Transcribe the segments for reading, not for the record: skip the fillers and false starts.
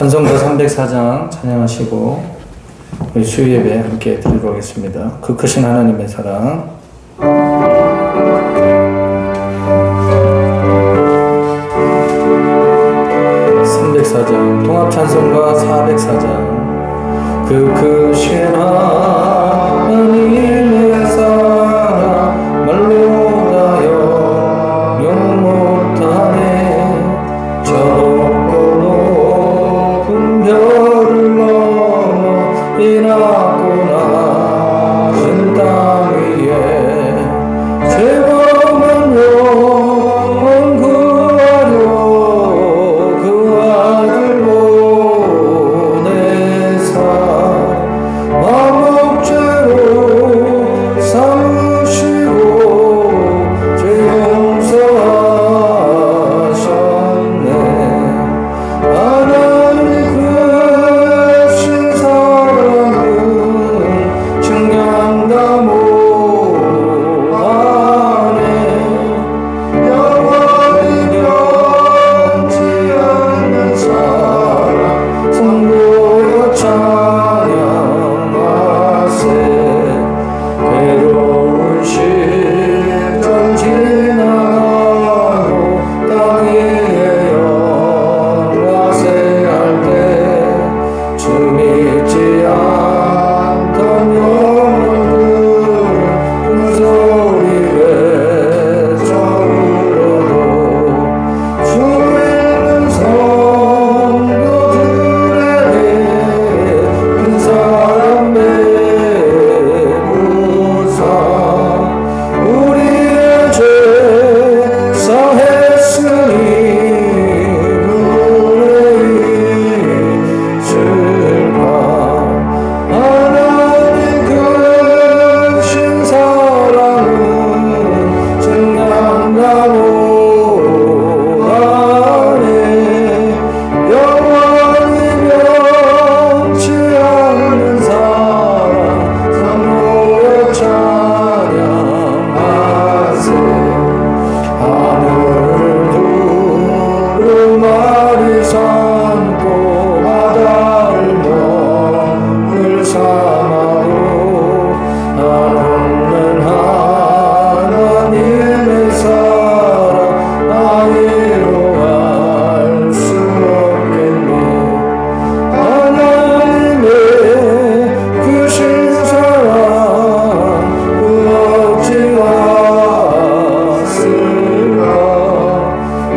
찬송가 304장 찬양하시고 우리 수요 예배 함께 드리도록 하겠습니다. 그 크신 하나님의 사랑. 304장 통합 찬송가 404장 그 크신 하나님의 사랑 말로 다여 영 못하네. 저 높고 높은 별을 넘어 이 낮고 낮은 땅 위에 죄범한 영혼 구하려 그 아들 보내사 마목죄로 삼으시고 죄 용서하셨네. 하나님 크신 사랑은 증량다 못하네. 영원히 변치 않는 사랑 성도여 찬양하세. 괴로운 시절 지나가고 땅 위에 영화세 할 때 주 믿지 않던 영혼들은 큰소리 외쳐불어도 주 믿는 성도들에게 큰 사랑 배부사 우리의 죄 사했으니 그분의 슬픔. 하나님 크신 사랑은 증량다 못하네. 영원히 변치 않는 사랑 성도여 찬양하세. 하늘을 두루마리 삼고 바다를 멍을 삼아도 나는 하나님의 사랑 나이로 알 수 없겠네. 하나님의 크신 사랑 그 어찌하실까.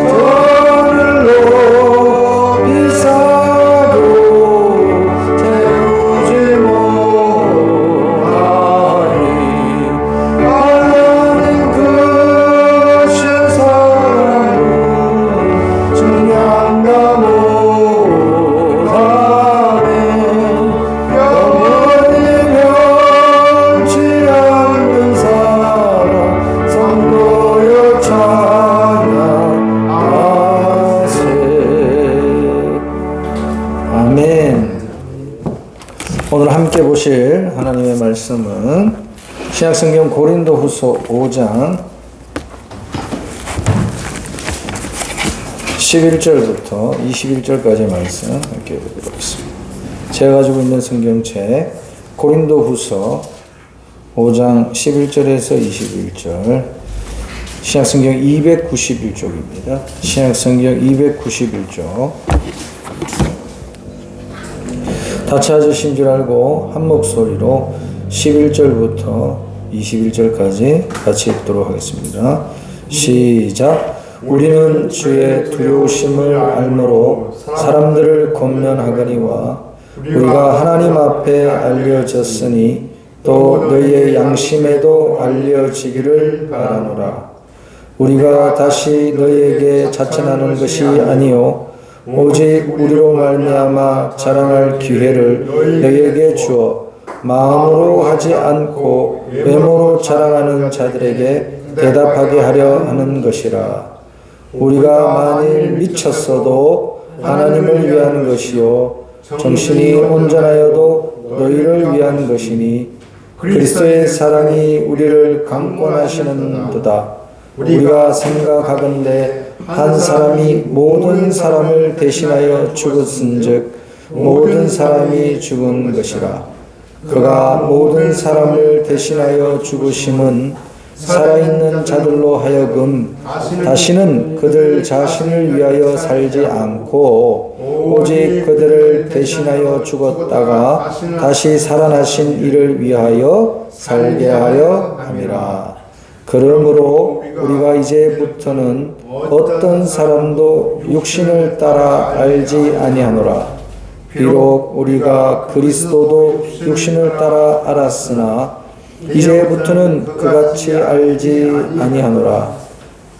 저를 높이 쌓아도 채우지 못하니. 하나님 크신 사랑은 증량다 못하네. 영원히 변치 않는 사랑 성도여 찬양하세. 아멘. 오늘 함께 보실 하나님의 말씀은 신약성경 고린도후서 5장 11절부터 21절까지 말씀 함께 보도록 하겠습니다. 제가 가지고 있는 성경책 고린도후서 5장 11절에서 21절, 신약성경 291쪽입니다. 신약성경 291쪽. 다 찾으신 줄 알고 한 목소리로 11절부터 21절까지 같이 읽도록 하겠습니다. 시작. 우리는 주의 두려우심을 알므로 사람들을 권면하거니와 우리가 하나님 앞에 알려졌으니 또 너희의 양심에도 알려지기를 바라노라. 우리가 다시 너희에게 자천하는 것이 아니요 오직 우리로 말미암아 자랑할 기회를 너희에게 주어 마음으로 하지 않고 외모로 자랑하는 자들에게 대답하게 하려 하는 것이라. 우리가 만일 미쳤어도 하나님을 위한 것이요 정신이 온전하여도 너희를 위한 것이니 그리스도의 사랑이 우리를 강권하시는도다. 우리가 생각하건대 한 사람이 모든 사람을 대신하여 죽었은즉 모든 사람이 죽은 것이라. 그가 모든 사람을 대신하여 죽으심은 살아있는 자들로 하여금 다시는 그들 자신을 위하여 살지 않고 오직 그들을 대신하여 죽었다가 다시 살아나신 이를 위하여 살게 하려 함이라. 그러므로 우리가 이제부터는 어떤 사람도 육신을 따라 알지 아니하노라. 비록 우리가 그리스도도 육신을 따라 알았으나 이제부터는 그같이 알지 아니하노라.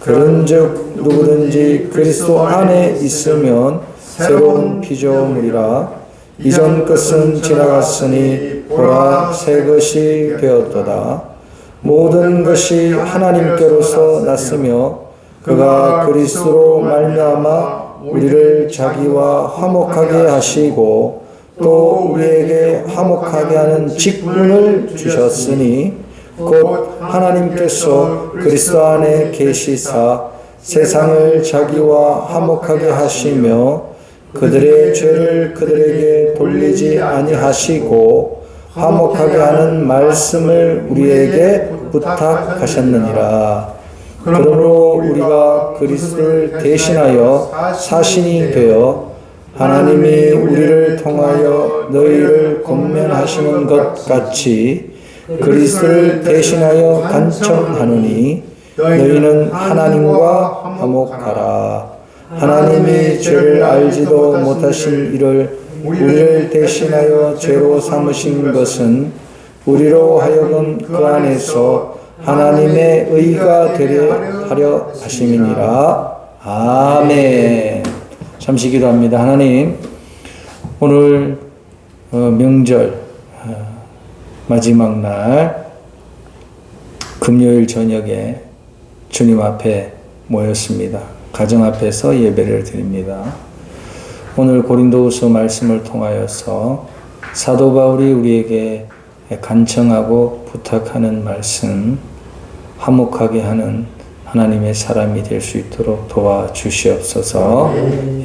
그런즉 누구든지 그리스도 안에 있으면 새로운 피조물이라. 이전 것은 지나갔으니 보라 새 것이 되었도다. 모든 것이 하나님께로서 났으며 그가 그리스도로 말미암아 우리를 자기와 화목하게 하시고 또 우리에게 화목하게 하는 직분을 주셨으니 곧 하나님께서 그리스도 안에 계시사 세상을 자기와 화목하게 하시며 그들의 죄를 그들에게 돌리지 아니하시고 화목하게 하는 말씀을 우리에게 부탁하셨느니라. 그러므로 우리가 그리스도를 대신하여 사신이 되어 하나님이 우리를 통하여 너희를 권면하시는 것 같이 그리스도를 대신하여 간청하노니 너희는 하나님과 화목하라. 하나님이 죄를 알지도 못하신 이를 우리를 대신하여 죄로 삼으신 것은 우리로 하여금 그 안에서 하나님의 의가 되려 하려 하심이니라. 아멘. 잠시 기도합니다. 하나님, 오늘 명절 마지막 날 금요일 저녁에 주님 앞에 모였습니다. 가정 앞에서 예배를 드립니다. 오늘 고린도후서 말씀을 통하여서 사도 바울이 우리에게 간청하고 부탁하는 말씀, 화목하게 하는 하나님의 사람이 될 수 있도록 도와주시옵소서.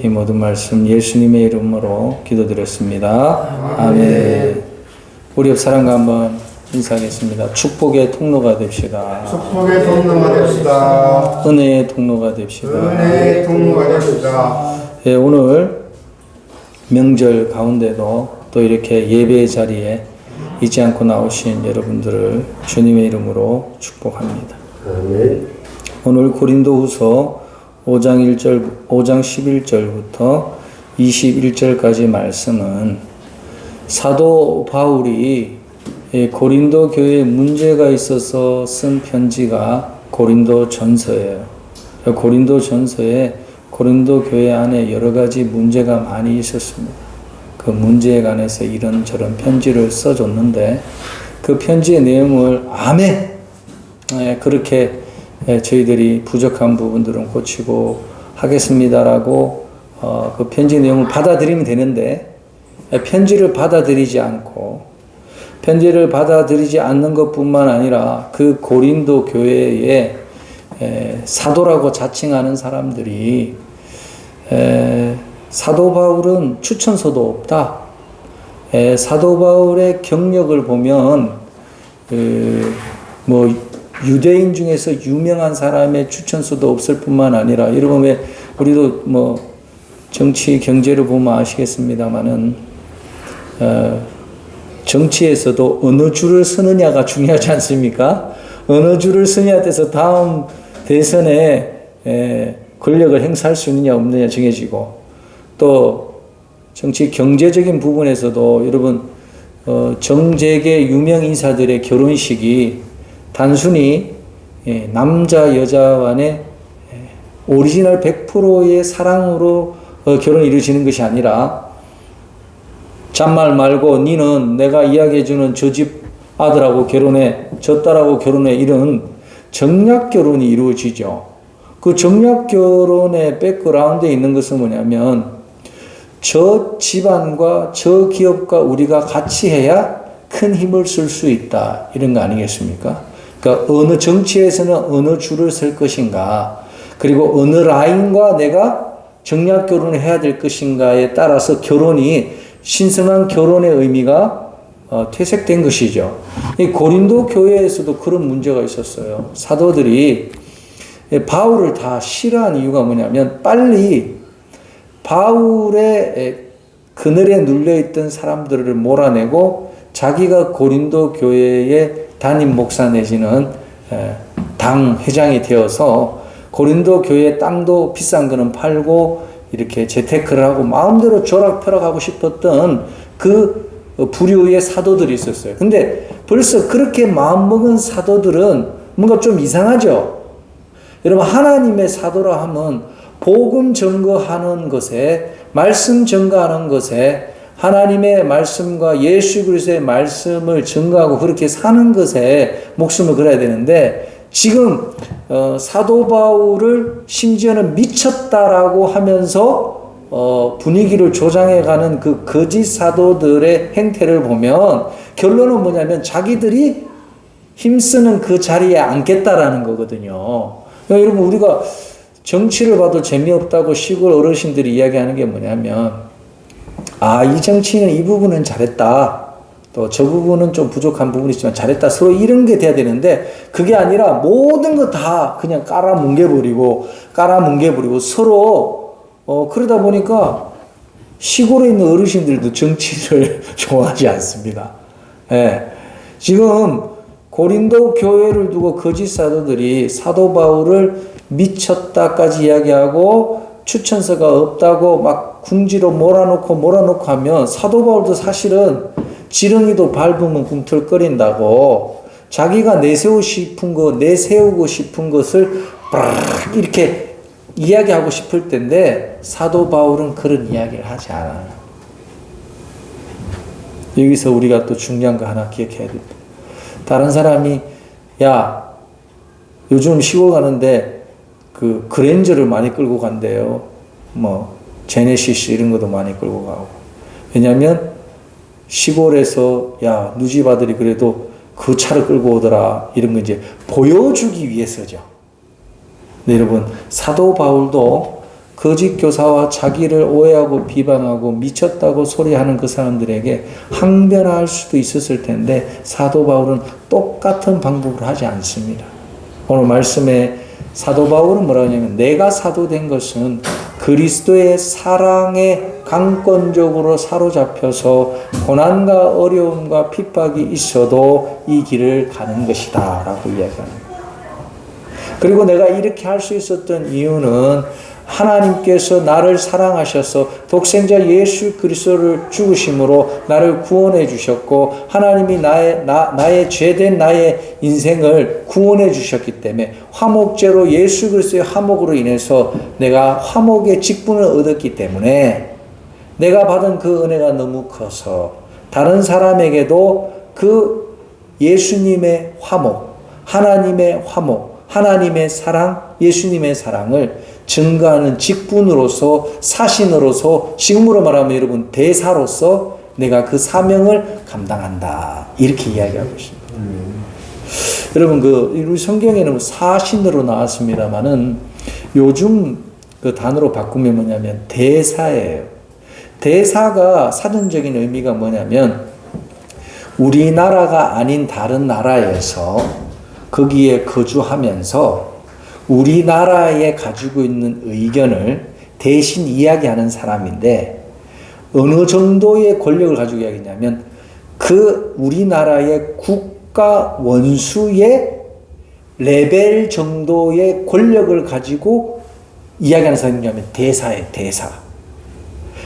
이 모든 말씀 예수님의 이름으로 기도드렸습니다. 아멘. 우리 옆 사람과 한번 인사하겠습니다. 축복의 통로가 됩시다. 축복의 통로가 됩시다. 은혜의 통로가 됩시다. 은혜의 통로가 됩시다. 예, 오늘 명절 가운데도 또 이렇게 예배의 자리에 잊지 않고 나오신 여러분들을 주님의 이름으로 축복합니다. 아멘. 오늘 고린도후서 5장 11절부터 21절까지 말씀은 사도 바울이 고린도 교회에 문제가 있어서 쓴 편지가 고린도 전서예요. 고린도 전서에 고린도 교회 안에 여러 가지 문제가 많이 있었습니다. 그 문제에 관해서 이런저런 편지를 써줬는데 그 편지의 내용을 아멘! 그렇게 저희들이 부족한 부분들은 고치고 하겠습니다라고 그 편지 내용을 받아들이면 되는데 편지를 받아들이지 않는 것뿐만 아니라 그 고린도 교회에 사도라고 자칭하는 사람들이 사도 바울은 추천서도 없다. 사도 바울의 경력을 보면 유대인 중에서 유명한 사람의 추천서도 없을 뿐만 아니라 여러분 왜 우리도 정치 경제를 보면 아시겠습니다만은 정치에서도 어느 줄을 서느냐가 중요하지 않습니까? 어느 줄을 서냐에 따라서 다음 대선에 권력을 행사할 수 있느냐 없느냐 정해지고 또 정치 경제적인 부분에서도 여러분 정재계 유명 인사들의 결혼식이 단순히 남자 여자 간의 오리지널 100%의 사랑으로 결혼이 이루어지는 것이 아니라 잔말 말고 니는 내가 이야기해주는 저 집 아들하고 결혼해 저 딸하고 결혼해 이런 정략 결혼이 이루어지죠. 그 정략 결혼의 백그라운드에 있는 것은 뭐냐면 저 집안과 저 기업과 우리가 같이 해야 큰 힘을 쓸 수 있다 이런 거 아니겠습니까? 그러니까 어느 정치에서는 어느 줄을 설 것인가 그리고 어느 라인과 내가 정략 결혼을 해야 될 것인가에 따라서 결혼이 신성한 결혼의 의미가 퇴색된 것이죠. 이 고린도 교회에서도 그런 문제가 있었어요. 사도들이 바울을 다 싫어한 이유가 뭐냐면 빨리 바울의 그늘에 눌려있던 사람들을 몰아내고 자기가 고린도 교회의 담임 목사 내지는 당 회장이 되어서 고린도 교회 땅도 비싼 거는 팔고 이렇게 재테크를 하고 마음대로 조락펴락하고 싶었던 그 부류의 사도들이 있었어요. 근데 벌써 그렇게 마음먹은 사도들은 뭔가 좀 이상하죠. 여러분, 하나님의 사도라 하면 복음 증거하는 것에, 말씀 증거하는 것에, 하나님의 말씀과 예수 그리스도의 말씀을 증거하고 그렇게 사는 것에 목숨을 걸어야 되는데, 지금 사도 바울을 심지어는 미쳤다라고 하면서 분위기를 조장해가는 그 거짓 사도들의 행태를 보면 결론은 뭐냐면 자기들이 힘쓰는 그 자리에 앉겠다라는 거거든요. 그러니까 여러분, 우리가 정치를 봐도 재미없다고 시골 어르신들이 이야기하는 게 뭐냐면, 이 정치인은 이 부분은 잘했다, 또 저 부분은 좀 부족한 부분이 있지만 잘했다, 서로 이런 게 돼야 되는데 그게 아니라 모든 거 다 그냥 깔아뭉개버리고 서로 그러다 보니까 시골에 있는 어르신들도 정치를 좋아하지 않습니다. 예. 지금 고린도 교회를 두고 거짓 사도들이 사도 바울을 미쳤다까지 이야기하고 추천서가 없다고 막 궁지로 몰아놓고 하면 사도 바울도 사실은 지렁이도 밟으면 꿈틀거린다고 자기가 내세우고 싶은 것을 이렇게 이야기하고 싶을 텐데 사도 바울은 그런 이야기를 하지 않아요. 여기서 우리가 또 중요한 거 하나 기억해야 됩니다. 다른 사람이 야, 요즘 시골 가는데 그 그랜저를 많이 끌고 간대요. 뭐 제네시스 이런 것도 많이 끌고 가고. 왜냐면 시골에서 야, 누집 아들이 그래도 그 차를 끌고 오더라, 이런 거 이제 보여주기 위해서죠. 네, 여러분, 사도 바울도 거짓 교사와 자기를 오해하고 비방하고 미쳤다고 소리하는 그 사람들에게 항변할 수도 있었을 텐데 사도 바울은 똑같은 방법을 하지 않습니다. 오늘 말씀에 사도 바울은 뭐라고 하냐면, 내가 사도된 것은 그리스도의 사랑에 강권적으로 사로잡혀서 고난과 어려움과 핍박이 있어도 이 길을 가는 것이다 라고 이야기합니다. 그리고 내가 이렇게 할 수 있었던 이유는 하나님께서 나를 사랑하셔서 독생자 예수 그리스도를 죽으심으로 나를 구원해 주셨고, 하나님이 나의 죄된 나의 인생을 구원해 주셨기 때문에 화목제로 예수 그리스도의 화목으로 인해서 내가 화목의 직분을 얻었기 때문에 내가 받은 그 은혜가 너무 커서 다른 사람에게도 그 예수님의 화목, 하나님의 화목, 하나님의 사랑, 예수님의 사랑을 증거하는 직분으로서, 사신으로서, 지금으로 말하면 여러분 대사로서 내가 그 사명을 감당한다, 이렇게 이야기하고 있습니다. 여러분, 우리 성경에는 사신으로 나왔습니다만은 요즘 그 단어로 바꾸면 뭐냐면 대사예요. 대사가 사전적인 의미가 뭐냐면 우리나라가 아닌 다른 나라에서 거기에 거주하면서 우리나라에 가지고 있는 의견을 대신 이야기하는 사람인데, 어느 정도의 권력을 가지고 이야기냐면 그 우리나라의 국가 원수의 레벨 정도의 권력을 가지고 이야기하는 사람이냐면 대사예요, 대사.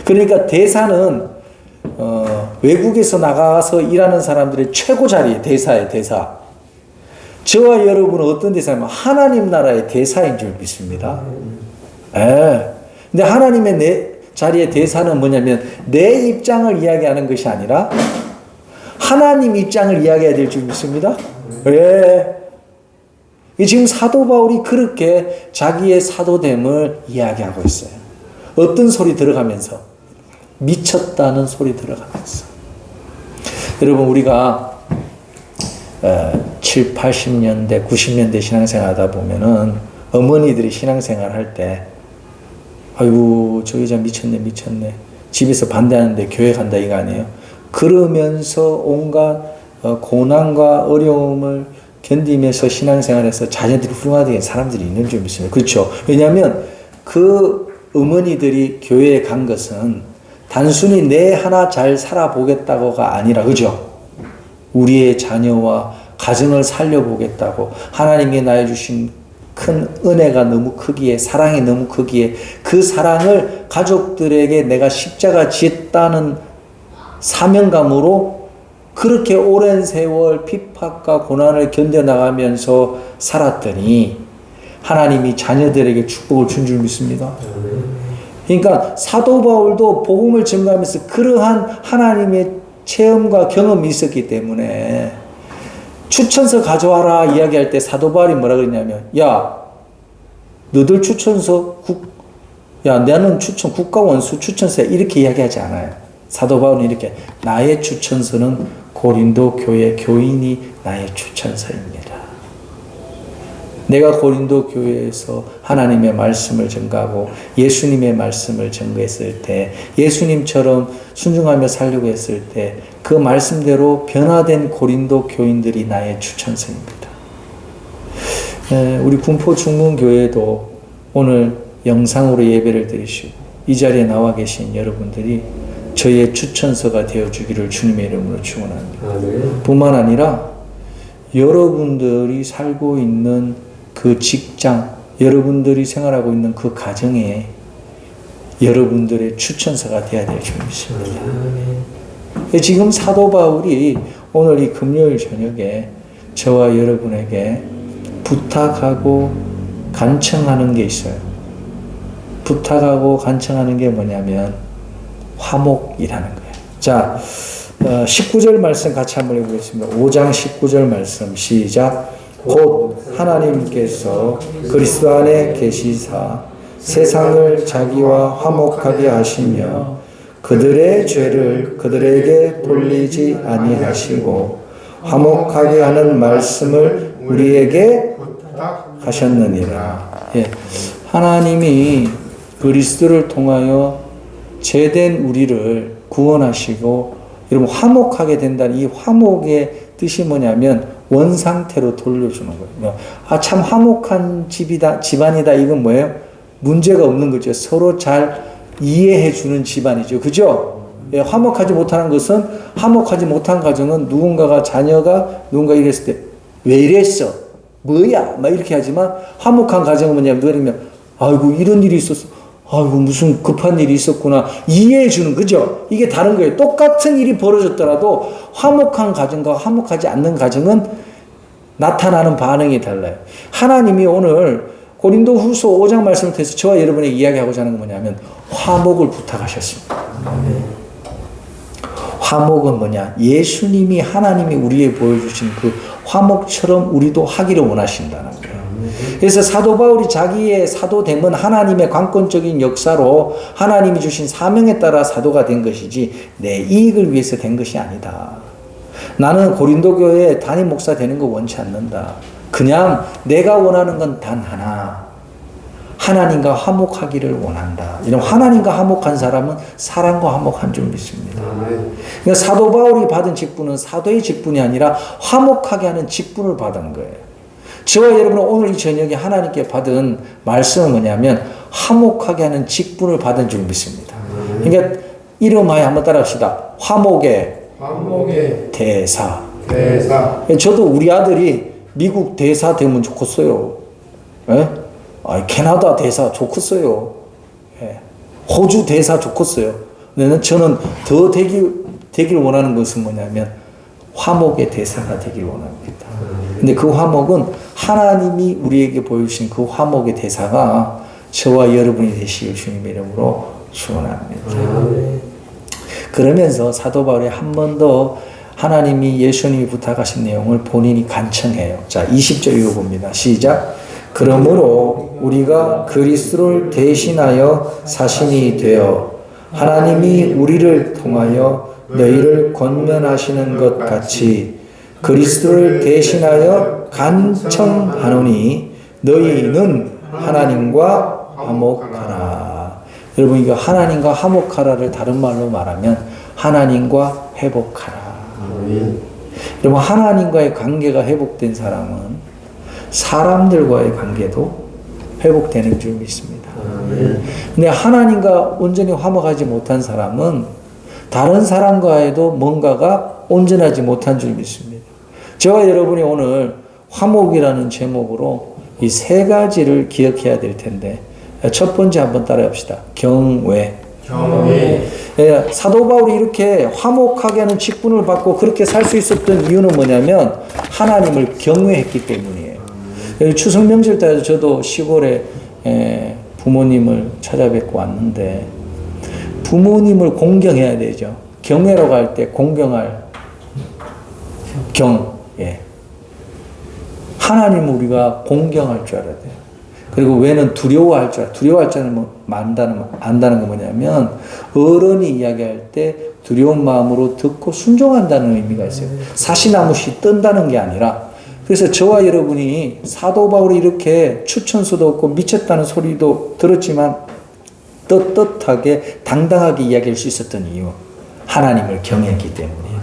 그러니까 대사는 외국에서 나가서 일하는 사람들의 최고 자리에 대사예요, 대사. 저와 여러분은 어떤 대사냐면 하나님 나라의 대사인 줄 믿습니다. 근데 하나님의 자리의 대사는 뭐냐면 내 입장을 이야기하는 것이 아니라 하나님 입장을 이야기해야 될 줄 믿습니다. 지금 사도 바울이 그렇게 자기의 사도됨을 이야기하고 있어요. 어떤 소리 들어가면서? 미쳤다는 소리 들어가면서. 여러분, 우리가 7, 80년대, 90년대 신앙생활 하다 보면은 어머니들이 신앙생활 할 때, 아이고, 저 여자 미쳤네. 집에서 반대하는데 교회 간다 이거 아니에요? 그러면서 온갖 고난과 어려움을 견디면서 신앙생활에서 자녀들이 훌륭하게 사람들이 있는 줄 믿습니다. 그렇죠? 왜냐하면 그 어머니들이 교회에 간 것은 단순히 내 하나 잘 살아보겠다고가 아니라, 그죠? 우리의 자녀와 가정을 살려보겠다고, 하나님이 나에 주신 큰 은혜가 너무 크기에, 사랑이 너무 크기에, 그 사랑을 가족들에게 내가 십자가 지었다는 사명감으로 그렇게 오랜 세월 핍박과 고난을 견뎌나가면서 살았더니 하나님이 자녀들에게 축복을 준 줄 믿습니다. 그러니까 사도 바울도 복음을 전가하면서 그러한 하나님의 체험과 경험이 있었기 때문에 추천서 가져와라 이야기할 때 사도 바울이 뭐라 그랬냐면, 야, 너들 추천서 나는 국가 원수 추천서야 이렇게 이야기하지 않아요. 사도 바울은 이렇게, 나의 추천서는 고린도 교회 교인이 나의 추천서입니다. 내가 고린도 교회에서 하나님의 말씀을 전가하고 예수님의 말씀을 전가했을 때, 예수님처럼 순종하며 살려고 했을 때 그 말씀대로 변화된 고린도 교인들이 나의 추천서입니다. 우리 군포 중문교회도 오늘 영상으로 예배를 드리시고 이 자리에 나와 계신 여러분들이 저의 추천서가 되어주기를 주님의 이름으로 축원합니다. 뿐만 아니라 여러분들이 살고 있는 그 직장, 여러분들이 생활하고 있는 그 가정에 여러분들의 추천서가 되어야 될 줄 믿습니다. 지금 사도 바울이 오늘 이 금요일 저녁에 저와 여러분에게 부탁하고 간청하는 게 있어요. 부탁하고 간청하는 게 뭐냐면 화목이라는 거예요. 자, 19절 말씀 같이 한번 해보겠습니다. 5장 19절 말씀 시작. 곧 하나님께서 그리스도 안에 계시사 세상을 자기와 화목하게 하시며 그들의 죄를 그들에게 돌리지 아니하시고 화목하게 하는 말씀을 우리에게 하셨느니라. 예. 하나님이 그리스도를 통하여 죄된 우리를 구원하시고 여러분 화목하게 된다는 이 화목의 뜻이 뭐냐면 원상태로 돌려주는 거예요. 참 화목한 집안이다. 이건 뭐예요? 문제가 없는 거죠. 서로 잘 이해해주는 집안이죠. 그죠? 예, 화목하지 못하는 것은, 화목하지 못한 가정은 자녀가 누군가 이랬을 때, 왜 이랬어? 뭐야? 막 이렇게 하지만, 화목한 가정은 뭐냐면, 아이고, 이런 일이 있었어. 아이고, 무슨 급한 일이 있었구나. 이해해주는, 그죠? 이게 다른 거예요. 똑같은 일이 벌어졌더라도, 화목한 가정과 화목하지 않는 가정은 나타나는 반응이 달라요. 하나님이 오늘 고린도 후서 5장 말씀을 통해서 저와 여러분에게 이야기하고자 하는 건 뭐냐면 화목을 부탁하셨습니다. 화목은 뭐냐? 예수님이 하나님이 우리에게 보여주신 그 화목처럼 우리도 하기를 원하신다는 거예요. 그래서 사도 바울이 자기의 사도됨은 하나님의 관건적인 역사로 하나님이 주신 사명에 따라 사도가 된 것이지 내 이익을 위해서 된 것이 아니다. 나는 고린도 교회 담임 목사 되는 거 원치 않는다. 그냥 내가 원하는 건 단 하나. 하나님과 화목하기를 원한다. 이런 하나님과 화목한 사람은 사람과 화목한 줄 믿습니다. 그러니까 사도 바울이 받은 직분은 사도의 직분이 아니라 화목하게 하는 직분을 받은 거예요. 저와 여러분은 오늘 이 저녁에 하나님께 받은 말씀은 뭐냐면 화목하게 하는 직분을 받은 줄 믿습니다. 그러니까 이름하여 한번 따라합시다. 화목의 대사. 저도 우리 아들이 미국 대사 되면 좋겠어요. 예? 캐나다 대사 좋겠어요. 예. 호주 대사 좋겠어요. 저는 더 되길 원하는 것은 뭐냐면 화목의 대사가 되길 원합니다. 근데 그 화목은 하나님이 우리에게 보여주신 그 화목의 대사가 저와 여러분이 되시길 주님의 이름으로 축원합니다. 그러면서 사도 바울이 한 번 더 하나님이 예수님이 부탁하신 내용을 본인이 간청해요. 자, 20절 읽어봅니다. 시작. 그러므로 우리가 그리스도를 대신하여 사신이 되어 하나님이 우리를 통하여 너희를 권면하시는 것 같이 그리스도를 대신하여 간청하노니 너희는 하나님과 화목하라. 여러분, 이거 하나님과 화목하라를 다른 말로 말하면 하나님과 회복하라. 여러분, 하나님과의 관계가 회복된 사람은 사람들과의 관계도 회복되는 줄 믿습니다. 근데 하나님과 온전히 화목하지 못한 사람은 다른 사람과에도 뭔가가 온전하지 못한 줄 믿습니다. 저와 여러분이 오늘 화목이라는 제목으로 이 세 가지를 기억해야 될 텐데, 첫 번째 한번 따라합시다. 경외. 사도 바울이 이렇게 화목하게 하는 직분을 받고 그렇게 살 수 있었던 이유는 뭐냐면 하나님을 경외했기 때문이에요. 추석 명절 때도 저도 시골에 부모님을 찾아뵙고 왔는데 부모님을 공경해야 되죠. 경외라고 할 때 공경할 경. 하나님을 우리가 공경할 줄 알아야 돼요. 그리고 왜는 두려워할 줄 알아요. 두려워할 줄 안다는 건 뭐냐면 어른이 이야기할 때 두려운 마음으로 듣고 순종한다는 의미가 있어요. 사시나무씨 뜬다는 게 아니라. 그래서 저와 여러분이 사도 바울이 이렇게 추천수도 없고 미쳤다는 소리도 들었지만 떳떳하게 당당하게 이야기할 수 있었던 이유, 하나님을 경외했기 때문이에요.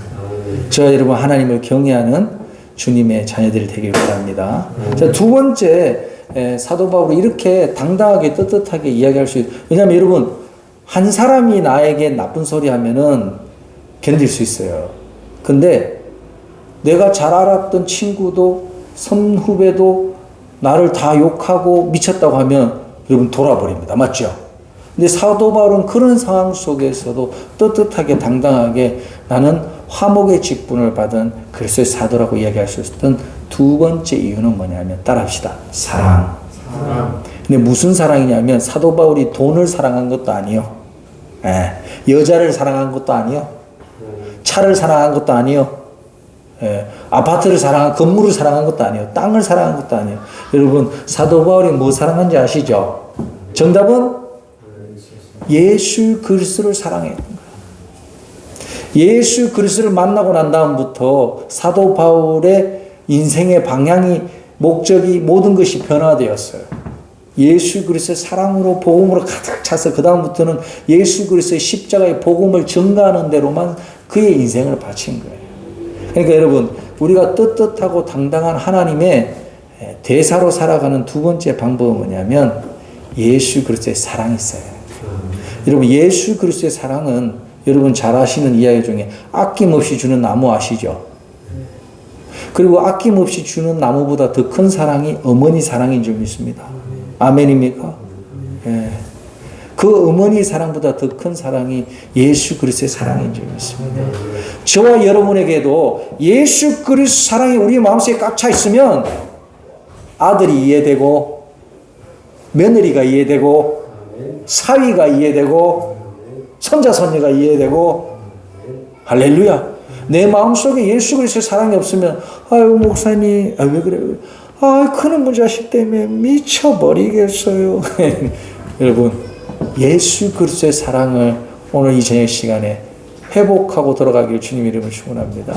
저와 여러분 하나님을 경외하는 주님의 자녀들이 되길 바랍니다. 자, 두 번째, 사도 바울이 이렇게 당당하게 떳떳하게 이야기할 수 있어요. 왜냐하면 여러분, 한 사람이 나에게 나쁜 소리 하면은 견딜 수 있어요. 근데 내가 잘 알았던 친구도 선후배도 나를 다 욕하고 미쳤다고 하면 여러분 돌아버립니다. 맞죠? 근데 사도 바울은 그런 상황 속에서도 떳떳하게 당당하게 나는 화목의 직분을 받은 그리스도의 사도라고 이야기할 수 있었던 두 번째 이유는 뭐냐면 따라합시다. 사랑. 근데 무슨 사랑이냐면 사도 바울이 돈을 사랑한 것도 아니요. 여자를 사랑한 것도 아니요. 차를 사랑한 것도 아니요. 아파트를 사랑한, 건물을 사랑한 것도 아니요. 땅을 사랑한 것도 아니요. 여러분, 사도 바울이 뭐 사랑한지 아시죠? 정답은 예수 그리스도를 사랑했던 거예요. 예수 그리스도를 만나고 난 다음부터 사도 바울의 인생의 방향이, 목적이, 모든 것이 변화되었어요. 예수 그리스도의 사랑으로 복음으로 가득 차서 그 다음부터는 예수 그리스도의 십자가의 복음을 전가하는 대로만 그의 인생을 바친 거예요. 그러니까 여러분, 우리가 떳떳하고 당당한 하나님의 대사로 살아가는 두 번째 방법은 뭐냐면 예수 그리스도의 사랑이 있어요. 여러분, 예수 그리스도의 사랑은 여러분 잘 아시는 이야기 중에 아낌없이 주는 나무 아시죠? 그리고 아낌없이 주는 나무보다 더 큰 사랑이 어머니 사랑인 줄 믿습니다. 아멘입니까? 그 어머니 사랑보다 더 큰 사랑이 예수 그리스도의 사랑인 줄 믿습니다. 저와 여러분에게도 예수 그리스도 사랑이 우리 마음속에 꽉 차 있으면 아들이 이해되고 며느리가 이해되고 사위가 이해되고 손자 손녀가 이해되고 할렐루야. 내 마음속에 예수 그리스도의 사랑이 없으면 아유 목사님 왜 그래요? 그놈의 자식 때문에 미쳐버리겠어요. 여러분, 예수 그리스도의 사랑을 오늘 이 저녁 시간에 회복하고 돌아가길 주님 이름으로 축원합니다.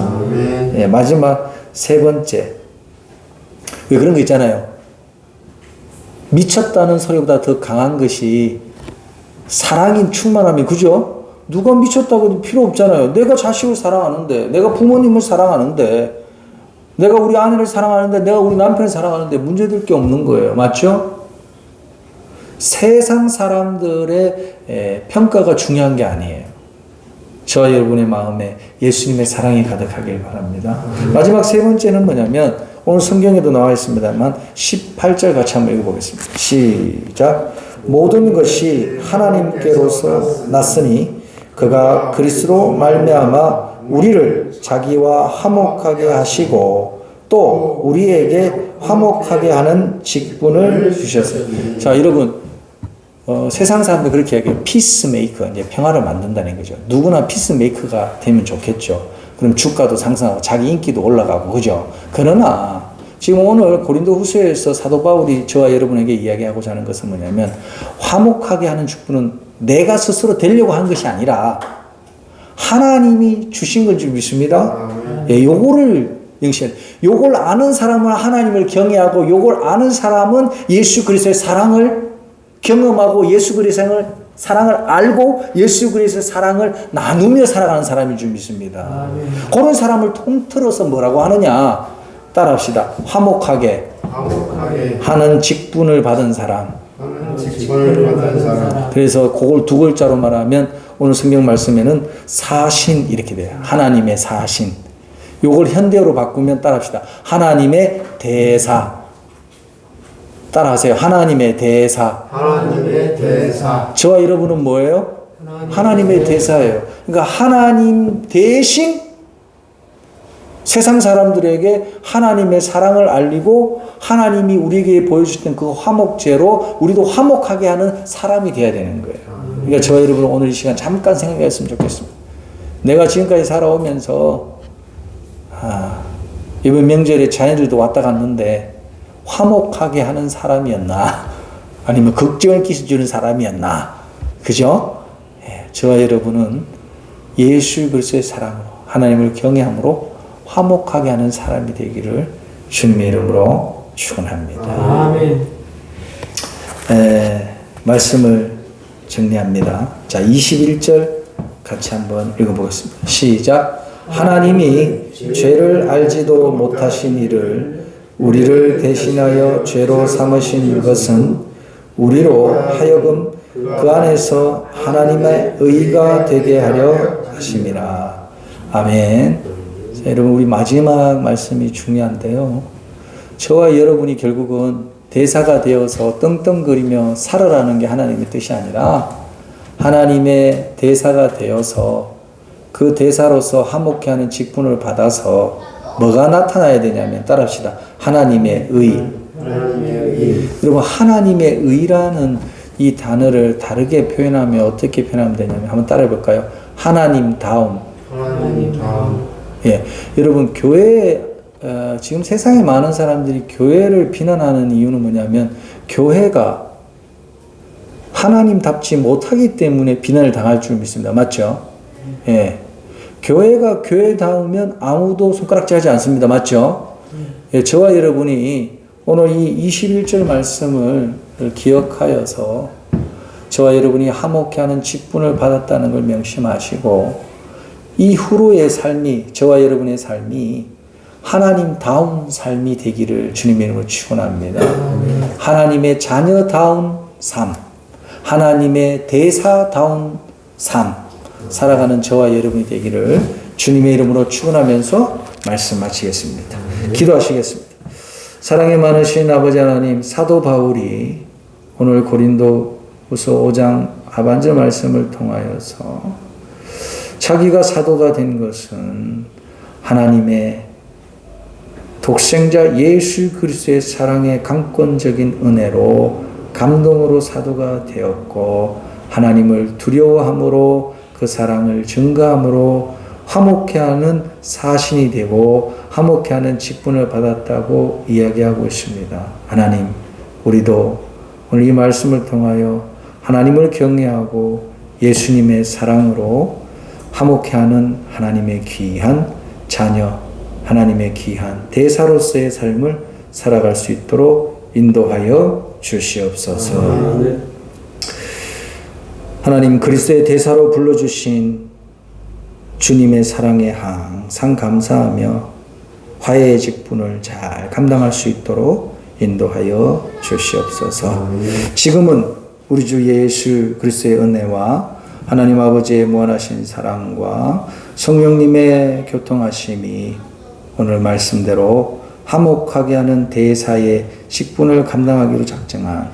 마지막 세 번째, 왜 그런 거 있잖아요. 미쳤다는 소리보다 더 강한 것이 사랑이 충만하면, 그죠? 누가 미쳤다고 해도 필요 없잖아요. 내가 자식을 사랑하는데, 내가 부모님을 사랑하는데, 내가 우리 아내를 사랑하는데, 내가 우리 남편을 사랑하는데 문제될 게 없는 거예요. 맞죠? 세상 사람들의 평가가 중요한 게 아니에요. 저와 여러분의 마음에 예수님의 사랑이 가득하길 바랍니다. 마지막 세 번째는 뭐냐면 오늘 성경에도 나와 있습니다만 18절 같이 한번 읽어보겠습니다. 시작. 모든 것이 하나님께로서 났으니 그가 그리스도로 말미암아 우리를 자기와 화목하게 하시고 또 우리에게 화목하게 하는 직분을 주셨어요. 자, 여러분, 세상 사람들 그렇게 얘기해요. 피스메이커, 이제 평화를 만든다는 거죠. 누구나 피스메이커가 되면 좋겠죠. 그럼 주가도 상승하고 자기 인기도 올라가고, 그죠? 그러나 지금 오늘 고린도 후서에서 사도 바울이 저와 여러분에게 이야기하고자 하는 것은 뭐냐면 화목하게 하는 직분은 내가 스스로 되려고 하는 것이 아니라 하나님이 주신 건 줄 믿습니다. 요거를 영시해야 돼. 요걸 아는 사람은 하나님을 경외하고 요걸 아는 사람은 예수 그리스도의 사랑을 경험하고 예수 그리스도의 사랑을 알고 예수 그리스도의 사랑을 나누며 살아가는 사람인 줄 믿습니다. 그런 사람을 통틀어서 뭐라고 하느냐? 따라합시다. 화목하게 하는 직분을 받은 사람. 그래서 그걸 두 글자로 말하면 오늘 성경 말씀에는 사신 이렇게 돼요. 하나님의 사신. 요걸 현대어로 바꾸면 따라합시다. 하나님의 대사. 따라하세요. 하나님의 대사. 하나님의 대사. 저와 여러분은 뭐예요? 하나님의 대사예요. 그러니까 하나님 대신 세상 사람들에게 하나님의 사랑을 알리고 하나님이 우리에게 보여주셨던 그 화목제로 우리도 화목하게 하는 사람이 되어야 되는 거예요. 그러니까 저와 여러분 오늘 이 시간 잠깐 생각했으면 좋겠습니다. 내가 지금까지 살아오면서 이번 명절에 자녀들도 왔다 갔는데 화목하게 하는 사람이었나? 아니면 걱정을 끼쳐주는 사람이었나? 그죠? 저와 여러분은 예수 그리스도의 사랑으로 하나님을 경외함으로 화목하게 하는 사람이 되기를 주님의 이름으로 축원합니다. 아멘. 말씀을 정리합니다. 자, 21절 같이 한번 읽어보겠습니다. 시작. 하나님이 죄를 알지도 못하신 이를 우리를 대신하여 죄로 삼으신 것은 우리로 하여금 그 안에서 하나님의 의가 되게 하려 하심이라. 아멘. 자, 여러분 우리 마지막 말씀이 중요한데요. 저와 여러분이 결국은 대사가 되어서 떵떵거리며 살아라는 게 하나님의 뜻이 아니라 하나님의 대사가 되어서 그 대사로서 화목케 하는 직분을 받아서 뭐가 나타나야 되냐면 따라합시다. 하나님의 의. 여러분 하나님의 의라는 이 단어를 다르게 표현하면 어떻게 표현하면 되냐면 한번 따라해 볼까요? 하나님다움. 예, 여러분 교회 지금 세상에 많은 사람들이 교회를 비난하는 이유는 뭐냐면 교회가 하나님답지 못하기 때문에 비난을 당할 줄 믿습니다. 맞죠? 예. 교회가 교회다우면 아무도 손가락질하지 않습니다. 맞죠? 예, 저와 여러분이 오늘 이 21절 말씀을 기억하여서 저와 여러분이 화목케 하는 직분을 받았다는 걸 명심하시고 이후로의 삶이 저와 여러분의 삶이 하나님다운 삶이 되기를 주님의 이름으로 축원합니다. 하나님의 자녀다운 삶, 하나님의 대사다운 삶 살아가는 저와 여러분이 되기를 주님의 이름으로 축원하면서 말씀 마치겠습니다. 기도하시겠습니다. 사랑이 많으신 아버지 하나님, 사도 바울이 오늘 고린도후서 5장 하반절 말씀을 통하여서 자기가 사도가 된 것은 하나님의 독생자 예수 그리스도의 사랑의 강권적인 은혜로 감동으로 사도가 되었고 하나님을 두려워함으로 그 사랑을 증거함으로 화목케 하는 사신이 되고 화목케 하는 직분을 받았다고 이야기하고 있습니다. 하나님, 우리도 오늘 이 말씀을 통하여 하나님을 경외하고 예수님의 사랑으로 화목케 하는 하나님의 귀한 자녀, 하나님의 귀한 대사로서의 삶을 살아갈 수 있도록 인도하여 주시옵소서. 하나님, 그리스도의 대사로 불러주신 주님의 사랑에 항상 감사하며 화해의 직분을 잘 감당할 수 있도록 인도하여 주시옵소서. 지금은 우리 주 예수 그리스도의 은혜와 하나님 아버지의 무한하신 사랑과 성령님의 교통하심이 오늘 말씀대로 화목하게 하는 대사의 직분을 감당하기로 작정한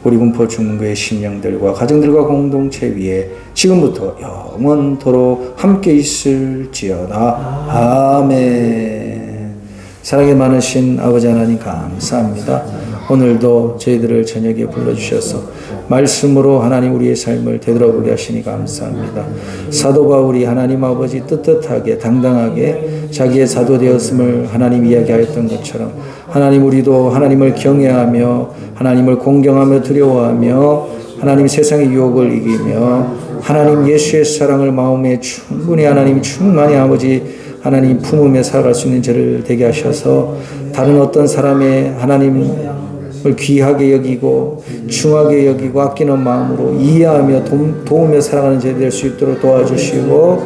우리 군포 중교의 심령들과 가정들과 공동체 위에 지금부터 영원토록 함께 있을지어다. 아멘. 사랑이 많으신 아버지 하나님 감사합니다. 오늘도 저희들을 저녁에 불러주셔서 말씀으로 하나님 우리의 삶을 되돌아보게 하시니 감사합니다. 사도 바울이 하나님 아버지 떳떳하게 당당하게 자기의 사도 되었음을 하나님 이야기하였던 것처럼 하나님 우리도 하나님을 경외하며 하나님을 공경하며 두려워하며 하나님 세상의 유혹을 이기며 하나님 예수의 사랑을 마음에 충분히 하나님 충만히 아버지 하나님 품으며 살아갈 수 있는 저를 되게 하셔서 다른 어떤 사람의 하나님을 귀하게 여기고 중하게 여기고 아끼는 마음으로 이해하며 도우며 살아가는 저희 될 수 있도록 도와주시고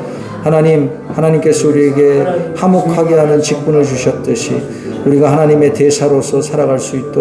하나님께서 우리에게 화목하게 하는 직분을 주셨듯이 우리가 하나님의 대사로서 살아갈 수 있도록